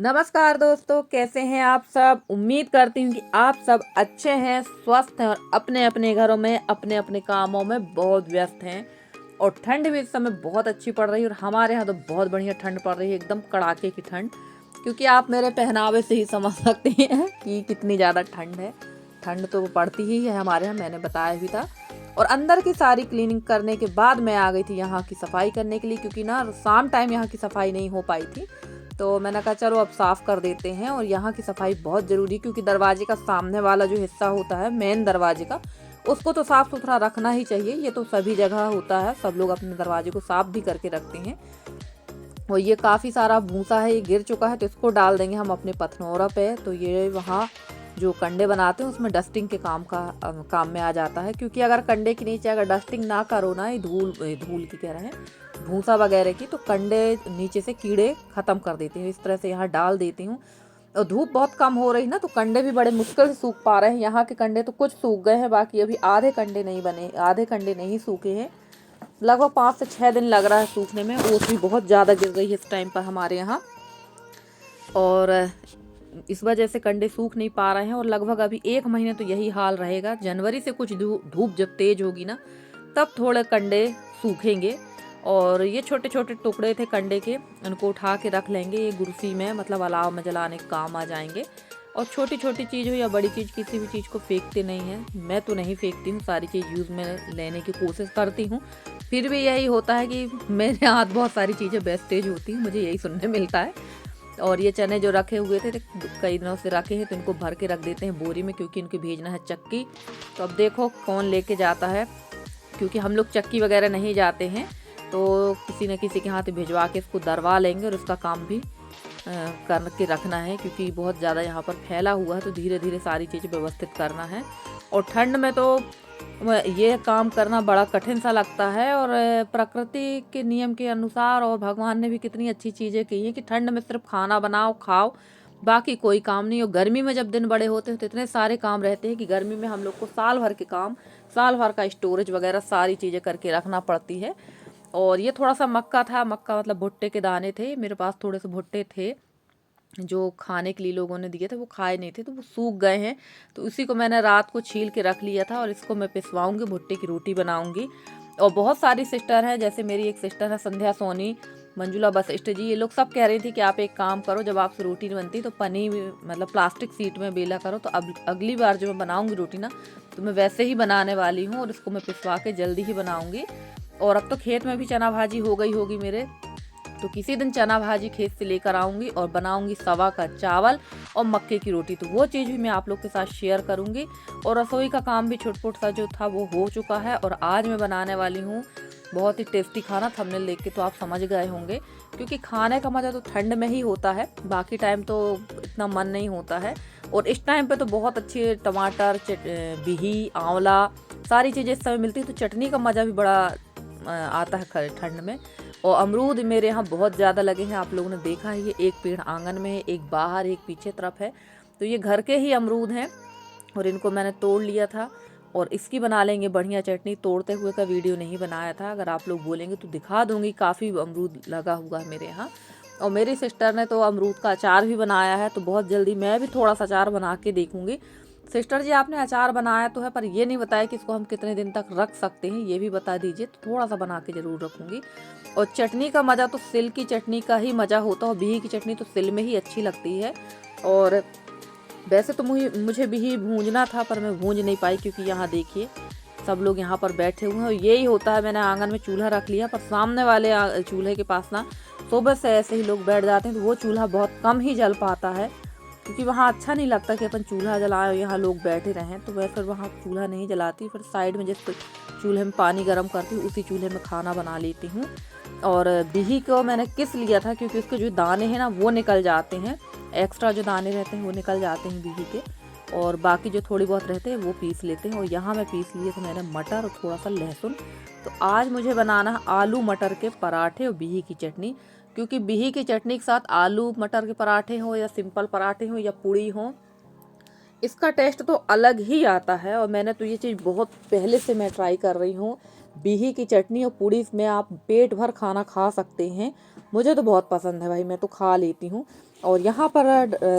नमस्कार दोस्तों, कैसे हैं आप सब। उम्मीद करती हूँ कि आप सब अच्छे हैं, स्वस्थ हैं और अपने अपने घरों में अपने अपने कामों में बहुत व्यस्त हैं। और ठंड भी इस समय बहुत अच्छी पड़ रही है और हमारे यहाँ तो बहुत बढ़िया ठंड पड़ रही है, एकदम कड़ाके की ठंड। क्योंकि आप मेरे पहनावे से ही समझ सकते हैं कि कितनी ज़्यादा ठंड है। ठंड तो पड़ती ही है हमारे यहाँ, मैंने बताया भी था। और अंदर की सारी क्लीनिंग करने के बाद मैं आ गई थी यहाँ की सफाई करने के लिए, क्योंकि ना शाम टाइम यहाँ की सफाई नहीं हो पाई थी। तो मैंने कहा चलो अब साफ़ कर देते हैं। और यहाँ की सफाई बहुत ज़रूरी, क्योंकि दरवाजे का सामने वाला जो हिस्सा होता है मेन दरवाजे का, उसको तो साफ़ सुथरा रखना ही चाहिए। ये तो सभी जगह होता है, सब लोग अपने दरवाजे को साफ़ भी करके रखते हैं। और ये काफ़ी सारा भूसा है, ये गिर चुका है, तो इसको डाल देंगे हम अपने पथनौरा पे। तो ये वहाँ जो कंडे बनाते हैं उसमें डस्टिंग के काम में आ जाता है। क्योंकि अगर कंडे के नीचे अगर डस्टिंग ना करो ना, ये धूल की कह रहे हैं, भूसा वगैरह की, तो कंडे नीचे से कीड़े ख़त्म कर देते हैं। इस तरह से यहाँ डाल देती हूँ। और धूप बहुत कम हो रही ना, तो कंडे भी बड़े मुश्किल से सूख पा रहे हैं। यहाँ के कंडे तो कुछ सूख गए हैं, बाकी अभी आधे कंडे नहीं सूखे हैं। लगभग 5 से 6 दिन लग रहा है सूखने में। ओस भी बहुत ज़्यादा गिर रही है इस टाइम पर हमारे यहाँ, और इस वजह से कंडे सूख नहीं पा रहे हैं। और लगभग अभी 1 महीने तो यही हाल रहेगा। जनवरी से कुछ धूप जब तेज होगी ना, तब थोड़े कंडे सूखेंगे। और ये छोटे छोटे टुकड़े थे कंडे के, उनको उठा के रख लेंगे। ये गुरसी में, मतलब अलाव में जलाने के काम आ जाएंगे। और छोटी छोटी चीज़ हो या बड़ी चीज़, किसी भी चीज़ को फेंकते नहीं हैं। मैं तो नहीं फेंकती हूँ, सारी चीज़ यूज़ में लेने की कोशिश करती हूँ। फिर भी यही होता है कि मेरे हाथ बहुत सारी चीज़ें वेस्टेज होती हैं, मुझे यही सुनने मिलता है। और ये चने जो रखे हुए थे कई दिनों से रखे हैं, तो इनको भर के रख देते हैं बोरी में, क्योंकि इनको भेजना है चक्की। तो अब देखो कौन लेके जाता है, क्योंकि हम लोग चक्की वगैरह नहीं जाते हैं। तो किसी न किसी के हाथ भिजवा के इसको दरवा लेंगे, और इसका काम भी करके रखना है। क्योंकि बहुत ज़्यादा यहाँ पर फैला हुआ है, तो धीरे धीरे सारी चीज़ें व्यवस्थित करना है। और ठंड में तो ये काम करना बड़ा कठिन सा लगता है। और प्रकृति के नियम के अनुसार, और भगवान ने भी कितनी अच्छी चीज़ें की हैं कि ठंड में सिर्फ खाना बनाओ, खाओ, बाकी कोई काम नहीं। और गर्मी में जब दिन बड़े होते हैं तो इतने सारे काम रहते हैं कि गर्मी में हम लोग को साल भर के काम, साल भर का स्टोरेज वगैरह सारी चीज़ें करके रखना पड़ती है। और ये थोड़ा सा मक्का था, मक्का मतलब भुट्टे के दाने थे मेरे पास, थोड़े से भुट्टे थे जो खाने के लिए लोगों ने दिए थे, वो खाए नहीं थे, तो वो सूख गए हैं। तो उसी को मैंने रात को छील के रख लिया था, और इसको मैं पिसवाऊंगी, भुट्टे की रोटी बनाऊंगी। और बहुत सारी सिस्टर हैं, जैसे मेरी एक सिस्टर है संध्या सोनी, मंजुला बसिस्ट जी, ये लोग सब कह रही थी कि आप एक काम करो, जब आपसे रोटी नहीं बनती तो पनी मतलब प्लास्टिक सीट में बेला करो। तो अब अगली बार जो मैं बनाऊंगी रोटी ना, तो मैं वैसे ही बनाने वाली हूँ, और इसको मैं पिसवा के जल्दी ही बनाऊंगी। और अब तो खेत में भी चना भाजी हो गई होगी मेरे, तो किसी दिन चना भाजी खेत से लेकर आऊँगी और बनाऊँगी सवा का चावल और मक्के की रोटी। तो वो चीज़ भी मैं आप लोग के साथ शेयर करूँगी। और रसोई का काम भी छुटपुट सा जो था वो हो चुका है। और आज मैं बनाने वाली हूँ बहुत ही टेस्टी खाना। थंबनेल देख के तो आप समझ गए होंगे, क्योंकि खाने का मज़ा तो ठंड में ही होता है, बाकी टाइम तो इतना मन नहीं होता है। और इस टाइम पे तो बहुत अच्छे टमाटर, बिही, आंवला, सारी चीज़ें इस समय मिलती है, तो चटनी का मज़ा भी बड़ा आता है ठंड में। और अमरूद मेरे यहाँ बहुत ज़्यादा लगे हैं, आप लोगों ने देखा है। ये एक पेड़ आंगन में है, एक बाहर, एक पीछे तरफ है। तो ये घर के ही अमरूद हैं, और इनको मैंने तोड़ लिया था। और इसकी बना लेंगे बढ़िया चटनी। तोड़ते हुए का वीडियो नहीं बनाया था, अगर आप लोग बोलेंगे तो दिखा दूंगी। काफ़ी अमरूद लगा हुआ है मेरे यहाँ। और मेरी सिस्टर ने तो अमरूद का अचार भी बनाया है, तो बहुत जल्दी मैं भी थोड़ा सा अचार बना के देखूंगी। सिस्टर जी, आपने अचार बनाया तो है, पर ये नहीं बताया कि इसको हम कितने दिन तक रख सकते हैं, ये भी बता दीजिए। तो थोड़ा सा बना के ज़रूर रखूँगी। और चटनी का मज़ा तो सिल की चटनी का ही मज़ा होता है, और बिही की चटनी तो सिल में ही अच्छी लगती है। और वैसे तो मुझे बिही भूंजना था, पर मैं भूंज नहीं पाई, क्योंकि यहाँ देखिए सब लोग यहाँ पर बैठे हुए हैं। और यही होता है, मैंने आंगन में चूल्हा रख लिया, पर सामने वाले चूल्हे के पास ना सुबह से ऐसे ही लोग बैठ जाते हैं, तो वो चूल्हा बहुत कम ही जल पाता है। क्योंकि वहाँ अच्छा नहीं लगता कि अपन चूल्हा जलाएं, यहाँ लोग बैठे रहें। तो मैं फिर वहाँ चूल्हा नहीं जलाती, फिर साइड में जिस चूल्हे में पानी गर्म करती हूँ, उसी चूल्हे में खाना बना लेती हूँ। और बिही को मैंने किस लिया था, क्योंकि उसके जो दाने हैं ना वो निकल जाते हैं, एक्स्ट्रा जो दाने रहते हैं वो निकल जाते हैं बिही के। और बाकी जो थोड़ी बहुत रहते हैं वो पीस लेते हैं। और यहाँ मैं पीस लिए थे मैंने मटर और थोड़ा सा लहसुन। तो आज मुझे बनाना है आलू मटर के पराठे और बिही की चटनी। क्योंकि बिही की चटनी के साथ आलू मटर के पराठे हो, या सिंपल पराठे हो, या पूड़ी हो, इसका टेस्ट तो अलग ही आता है। और मैंने तो ये चीज़ बहुत पहले से मैं ट्राई कर रही हूँ, बिही की चटनी और पूड़ी में आप पेट भर खाना खा सकते हैं। मुझे तो बहुत पसंद है भाई, मैं तो खा लेती हूँ। और यहाँ पर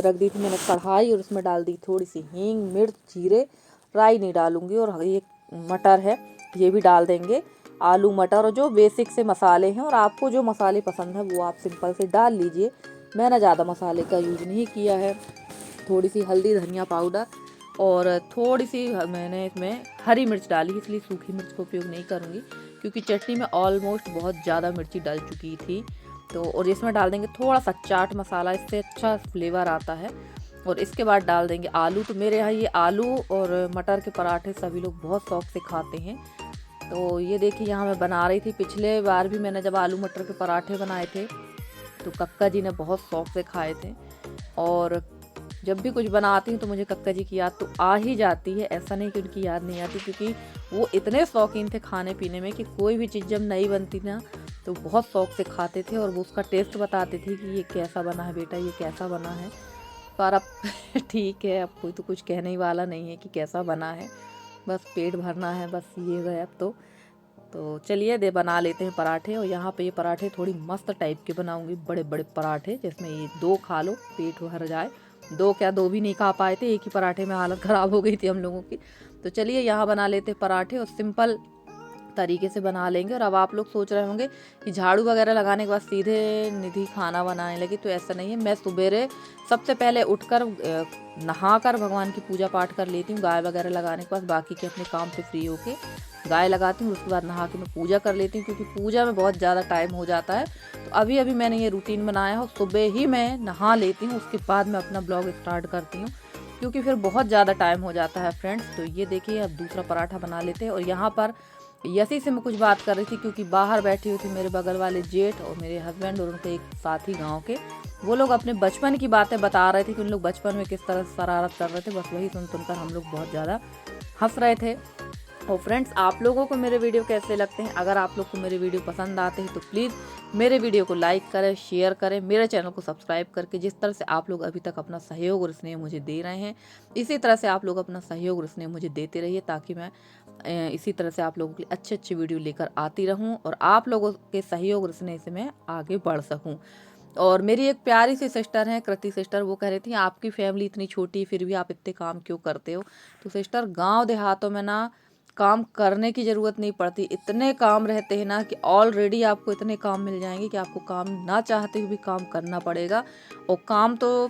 रख दी थी मैंने कढ़ाई और उसमें डाल दी थोड़ी सी हींग, मिर्च, जीरे। राई नहीं डालूंगी। और ये मटर है, ये भी डाल देंगे। आलू मटर और जो बेसिक से मसाले हैं, और आपको जो मसाले पसंद है वो आप सिंपल से डाल लीजिए। मैंने ज़्यादा मसाले का यूज़ नहीं किया है। थोड़ी सी हल्दी, धनिया पाउडर और थोड़ी सी मैंने इसमें हरी मिर्च डाली, इसलिए सूखी मिर्च का उपयोग नहीं करूँगी क्योंकि चटनी में ऑलमोस्ट बहुत ज़्यादा मिर्ची डल चुकी थी। तो और इसमें डाल देंगे थोड़ा सा चाट मसाला, इससे अच्छा फ्लेवर आता है। और इसके बाद डाल देंगे आलू। तो मेरे यहाँ ये आलू और मटर के पराठे सभी लोग बहुत शौक से खाते हैं। तो ये देखिए यहाँ मैं बना रही थी। पिछले बार भी मैंने जब आलू मटर के पराठे बनाए थे तो कक्का जी ने बहुत शौक से खाए थे। और जब भी कुछ बनाती हूँ तो मुझे कक्का जी की याद तो आ ही जाती है। ऐसा नहीं कि उनकी याद नहीं आती, क्योंकि वो इतने शौकीन थे खाने पीने में कि कोई भी चीज़ जब नई बनती ना तो बहुत शौक से खाते थे। और वो उसका टेस्ट बताते थे कि ये कैसा बना है बेटा, ये कैसा बना है। पर अब ठीक है, अब कोई तो कुछ कहने ही वाला नहीं है कि कैसा बना है, बस पेट भरना है, बस ये गए अब तो चलिए दे बना लेते हैं पराठे। और यहाँ पे ये पराठे थोड़ी मस्त टाइप के बनाऊंगी, बड़े बड़े पराठे जिसमें ये 2 खा लो, पेट भर जाए। 2 क्या, 2 भी नहीं खा पाए थे, एक ही पराठे में हालत ख़राब हो गई थी हम लोगों की। तो चलिए यहाँ बना लेते हैं पराठे और सिंपल तरीके से बना लेंगे। और अब आप लोग सोच रहे होंगे कि झाड़ू वगैरह लगाने के बाद सीधे निधि खाना बनाने लगी, तो ऐसा नहीं है। मैं सुबेरे सबसे पहले उठकर नहाकर भगवान की पूजा पाठ कर लेती हूँ। गाय वगैरह लगाने के बाद बाकी के अपने काम से फ्री होके गाय लगाती हूँ, उसके बाद नहा के मैं पूजा कर लेती हूँ, क्योंकि पूजा में बहुत ज़्यादा टाइम हो जाता है। तो अभी अभी मैंने ये रूटीन बनाया हो, सुबह ही मैं नहा लेती हूँ, उसके बाद मैं अपना ब्लॉग स्टार्ट करती हूँ, क्योंकि फिर बहुत ज़्यादा टाइम हो जाता है फ्रेंड्स। तो ये देखिए अब दूसरा पराठा बना लेते हैं। और यहाँ पर यसी से मैं कुछ बात कर रही थी, क्योंकि बाहर बैठी हुई थी मेरे बगल वाले जेठ और मेरे हस्बैंड और उनके एक साथी गांव के। वो लोग अपने बचपन की बातें बता रहे थे कि उन लोग बचपन में किस तरह शरारत कर रहे थे। बस वही सुनकर हम लोग बहुत ज़्यादा हंस रहे थे। और फ्रेंड्स, आप लोगों को मेरे वीडियो कैसे लगते हैं? अगर आप लोग को मेरे वीडियो पसंद आते हैं तो प्लीज़ मेरे वीडियो को लाइक करें, शेयर करें, मेरे चैनल को सब्सक्राइब करके। जिस तरह से आप लोग अभी तक अपना सहयोग और स्नेह मुझे दे रहे हैं, इसी तरह से आप लोग अपना सहयोग और स्नेह मुझे देते रहिए, ताकि मैं इसी तरह से आप लोगों के लिए अच्छे अच्छे वीडियो लेकर आती रहूं और आप लोगों के सहयोग और स्नेह से मैं आगे बढ़ सकूं। और मेरी एक प्यारी सी सिस्टर है, कृति सिस्टर, वो कह रही थी आपकी फैमिली इतनी छोटी फिर भी आप इतने काम क्यों करते हो? तो सिस्टर, गांव देहातों में ना काम करने की ज़रूरत नहीं पड़ती, इतने काम रहते हैं ना कि ऑलरेडी आपको इतने काम मिल जाएंगे कि आपको काम ना चाहते हुए भी काम करना पड़ेगा। और काम तो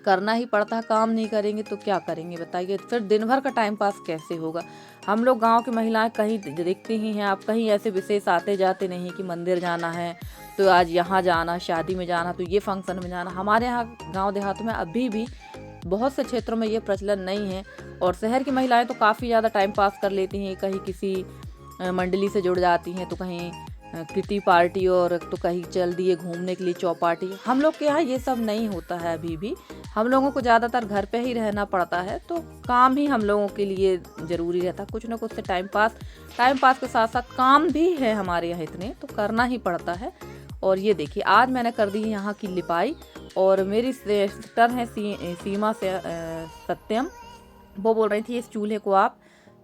करना ही पड़ता है, काम नहीं करेंगे तो क्या करेंगे बताइए? फिर दिन भर का टाइम पास कैसे होगा? हम लोग गांव की महिलाएं कहीं दिखती ही हैं, आप कहीं ऐसे विशेष आते जाते नहीं कि मंदिर जाना है तो आज यहाँ जाना, शादी में जाना तो ये फंक्शन में जाना। हमारे यहाँ गांव देहातों में अभी भी बहुत से क्षेत्रों में ये प्रचलन नहीं है। और शहर की महिलाएं तो काफ़ी ज़्यादा टाइम पास कर लेती हैं, कहीं किसी मंडली से जुड़ जाती हैं, तो कहीं किटी पार्टी, और तो कहीं चल दिए घूमने के लिए चौपाटी। हम लोग के यहाँ ये सब नहीं होता है अभी भी। हम लोगों को ज़्यादातर घर पे ही रहना पड़ता है, तो काम ही हम लोगों के लिए ज़रूरी रहता है। कुछ ना कुछ से टाइम पास के साथ साथ काम भी है हमारे यहाँ इतने, तो करना ही पड़ता है। और ये देखिए आज मैंने कर दी है यहाँ की लिपाई। और मेरी सिस्टर है सीमा से सत्यम, वो बोल रही थी इस चूल्हे को आप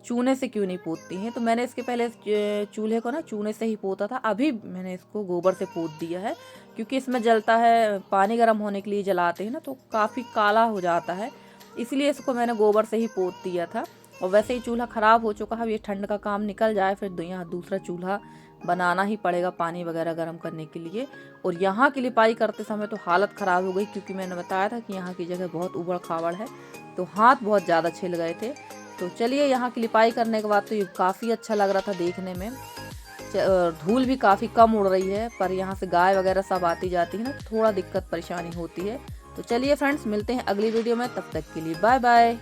चूने से क्यों नहीं पोतती हैं? तो मैंने इसके पहले इस चूल्हे को ना चूने से ही पोता था, अभी मैंने इसको गोबर से पोत दिया है, क्योंकि इसमें जलता है, पानी गर्म होने के लिए जलाते हैं ना तो काफ़ी काला हो जाता है, इसलिए इसको मैंने गोबर से ही पोत दिया था। और वैसे ही चूल्हा ख़राब हो चुका है, ये ठंड का काम निकल जाए फिर यहाँ दूसरा चूल्हा बनाना ही पड़ेगा पानी वगैरह गर्म करने के लिए। और यहाँ की लिपाई करते समय तो हालत ख़राब हो गई, क्योंकि मैंने बताया था कि यहाँ की जगह बहुत उबड़ खाबड़ है, तो हाथ बहुत ज़्यादा छिल गए थे। तो चलिए यहाँ की लिपाई करने के बाद तो ये काफ़ी अच्छा लग रहा था देखने में। धूल भी काफ़ी कम उड़ रही है, पर यहाँ से गाय वगैरह सब आती जाती है ना, थोड़ा दिक्कत परेशानी होती है। तो चलिए फ्रेंड्स, मिलते हैं अगली वीडियो में, तब तक के लिए बाय बाय।